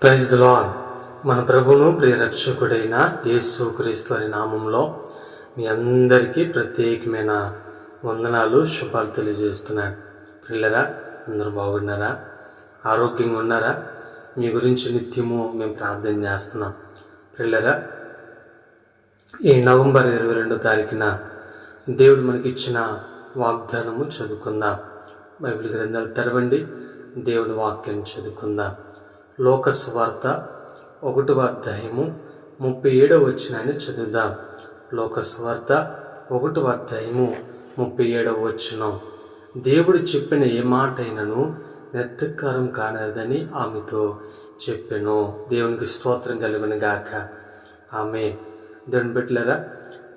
Praise the lord. మన ప్రభువును ప్రియరక్షకుడైన యేసుక్రీస్తు వారి నామంలో మీ అందరికీ ప్రత్యేకమైన వందనాలు, శుభాలు తెలియజేస్తున్నాను. పిల్లరా, అందరూ బాగున్నారా? ఆరోగ్యంగా ఉన్నారా? మీ గురించి నిత్యము మేము ప్రార్థన చేస్తున్నాం. పిల్లరా, ఈ నవంబర్ 22వ తారీఖున దేవుడు మనకిచ్చిన వాగ్దానము చదువుకుందాం. బైబిల్ గ్రంథాలు తెరవండి, దేవుడి వాక్యం చదువుకుందాం. లోక సువార్త 1వ అధ్యాయము 37వ వచనాన్ని చదువుదాం. లోక సువార్త 1వ అధ్యాయము 37వ వచనం. దేవుడు చెప్పిన ఏ మాట అయినను నెత్తకారం కానదని ఆమెతో చెప్పాను. దేవునికి స్తోత్రం కలుగును గాక. ఆమె దేవుని బిడ్డలారా,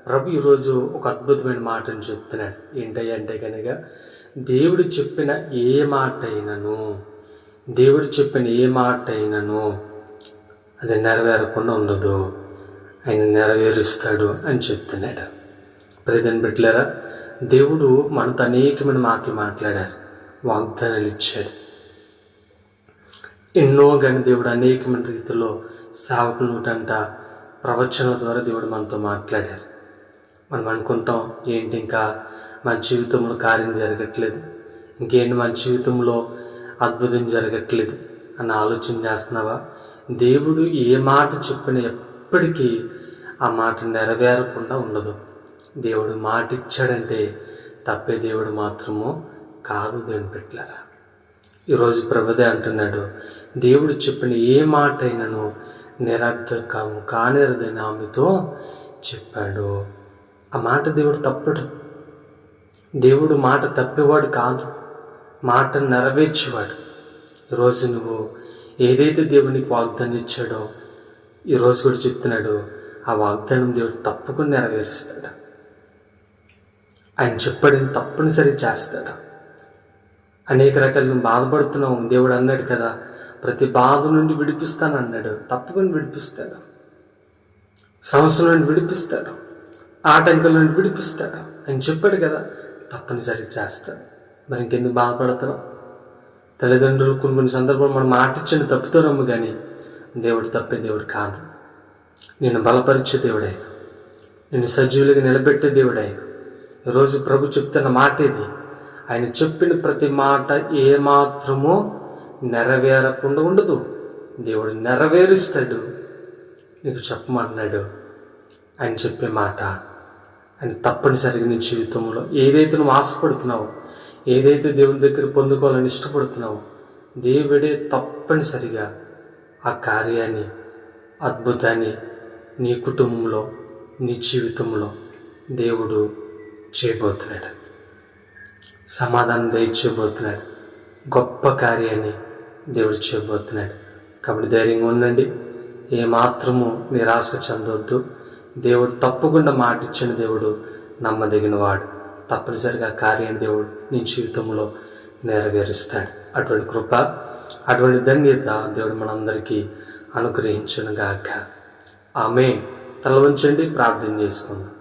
ప్రభు ఈరోజు ఒక అద్భుతమైన మాటను చెప్తున్నాడు. ఏంటంటే కనుక దేవుడు చెప్పిన ఏ మాట అయినను అది నెరవేరకుండా ఉండదు, ఆయన నెరవేరుస్తాడు అని చెప్తున్నాడు. ప్రజలను బిడ్డలారా, దేవుడు మనతో అనేకమైన మాటలు మాట్లాడారు, వాగ్దానాలు ఇచ్చాడు. ఎన్నో కానీ దేవుడు అనేకమైన రీతిలో సేవకుల నోటంట ప్రవచనాల ద్వారా దేవుడు మనతో మాట్లాడారు. మనం అనుకుంటాం, ఏంటి ఇంకా మన జీవితంలో కార్యం జరగట్లేదు, ఇంకేంటి మన జీవితంలో అద్భుతం జరగట్లేదు అని ఆలోచన చేస్తున్నావా? దేవుడు ఏ మాట చెప్పినా ఎప్పటికీ ఆ మాట నెరవేరకుండా ఉండదు. దేవుడు మాట ఇచ్చాడంటే తప్పే దేవుడు మాత్రము కాదు. దేవుని పెట్టారా, ఈరోజు ప్రభుదే అంటున్నాడు, దేవుడు చెప్పిన ఏ మాట అయినను నిరర్ధకము కానిరదని ఆమెతో చెప్పాడు. ఆ మాట దేవుడు తప్పడు. దేవుడు మాట తప్పేవాడు కాదు, మాట నెరవేర్చేవాడు. ఈరోజు నువ్వు ఏదైతే దేవునికి వాగ్దానం ఇచ్చాడో ఈరోజు కూడా చెప్తున్నాడు, ఆ వాగ్దానం దేవుడు తప్పకుండా నెరవేరుస్తాడు. ఆయన చెప్పాడని తప్పనిసరి చేస్తాడు. అనేక రకాలు నువ్వు బాధపడుతున్నావు, దేవుడు అన్నాడు కదా, ప్రతి బాధ నుండి విడిపిస్తాను అన్నాడు, తప్పకుండా విడిపిస్తాడు. సమస్యల నుండి విడిపిస్తాడు, ఆటంకాల నుండి విడిపిస్తాడు. ఆయన చెప్పాడు కదా, తప్పనిసరి చేస్తాడు. మరి ఇంకెందుకు బాధపడతావు? తల్లిదండ్రులు కొన్ని సందర్భాలు మనం మాట ఇచ్చిన తప్పుతారమ్ము, కానీ దేవుడు తప్పే దేవుడు కాదు. నిన్ను బలపరిచే దేవుడు ఆయన, నిన్ను సజీవులుగా నిలబెట్టే దేవుడు ఆయన. ఈరోజు ప్రభు చెప్తున్న మాట ఇది. ఆయన చెప్పిన ప్రతి మాట ఏమాత్రమో నెరవేరకుండా ఉండదు. దేవుడు నెరవేరుస్తాడు. నీకు చెప్పమన్నాడు. ఆయన చెప్పే మాట ఆయన తప్పనిసరిగా నీ జీవితంలో ఏదైతే నువ్వు ఆశపడుతున్నావో, ఏదైతే దేవుని దగ్గర పొందుకోవాలని ఇష్టపడుతున్నావో, దేవుడే తప్పనిసరిగా ఆ కార్యాన్ని, అద్భుతాన్ని నీ కుటుంబంలో, నీ జీవితంలో దేవుడు చేయబోతున్నాడు. సమాధానం దయచేయబోతున్నాడు. గొప్ప కార్యాన్ని దేవుడు చేయబోతున్నాడు. కాబట్టి ధైర్యంగా ఉండండి, ఏమాత్రము నిరాశ చెందొద్దు. దేవుడు తప్పకుండా మాట ఇచ్చిన దేవుడు నమ్మదగిన వాడు. తప్పనిసరిగా కార్యాన్ని దేవుడు నీ జీవితంలో నెరవేరుస్తాడు. అటువంటి కృప, అటువంటి ధన్యత దేవుడు మనందరికీ అనుగ్రహించును గాక. ఆమేన్. తల వంచండి, ప్రార్థన చేసుకుందాం.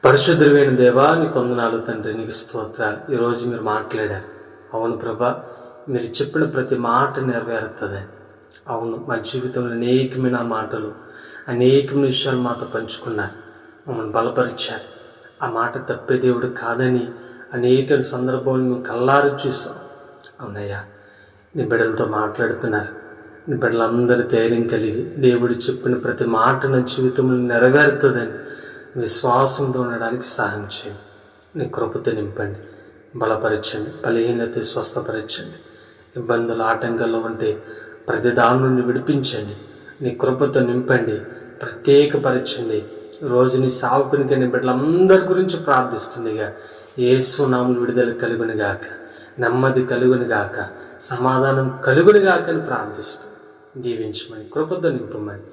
పరిశుద్ధుడైన దేవా, నీకు వందనాలు తండ్రి, నీకు స్తోత్రాలు. ఈరోజు మీరు మాట్లాడారు. అవును ప్రభా, మీరు చెప్పిన ప్రతి మాట నెరవేరుతుందని. అవును, మా జీవితంలో అనేకమైన మాటలు, అనేకమైన విషయాలు మాతో పంచుకున్నారు, మమ్మల్ని బలపరిచారు. ఆ మాట తప్పే దేవుడు కాదని అనేక సందర్భాలు మేము కళ్ళారు చూసాం. అవునయ్యా, నీ బిడ్డలతో మాట్లాడుతున్నారు. నీ బిడ్డలందరూ ధైర్యం కలిగి దేవుడు చెప్పిన ప్రతి మాట నా జీవితంలో నెరవేరుతుందని విశ్వాసంతో ఉండడానికి సహాయం చేయండి. నీ కృపతో నింపండి, బలపరచండి, బలహీనత స్వస్థపరచండి. ఇబ్బందులు, ఆటంకాల్లో ఉంటే ప్రతి దాని నుండి విడిపించండి. నీ కృపతో నింపండి, ప్రత్యేకపరచండి. రోజు నీ సావుకునికి నీ బిడ్డలందరి గురించి ప్రార్థిస్తుందిగా. యేసు నామమున విడుదల కలుగును గాక, నెమ్మది కలుగును గాక, సమాధానం కలుగును గాక అని ప్రార్థిస్తూ దీవించమని, కృపతో నింపమని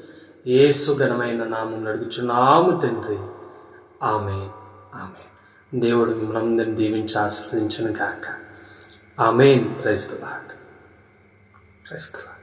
యేసు ఘనమైన నామమున అడుగుచున్నాము తండ్రి. ఆమేన్. ఆమేన్. దేవుడు మిమ్మల్ని అందరినీ దీవించి ఆశీర్వదించును గాక. ఆమేన్. Praise the Lord. Praise the lord.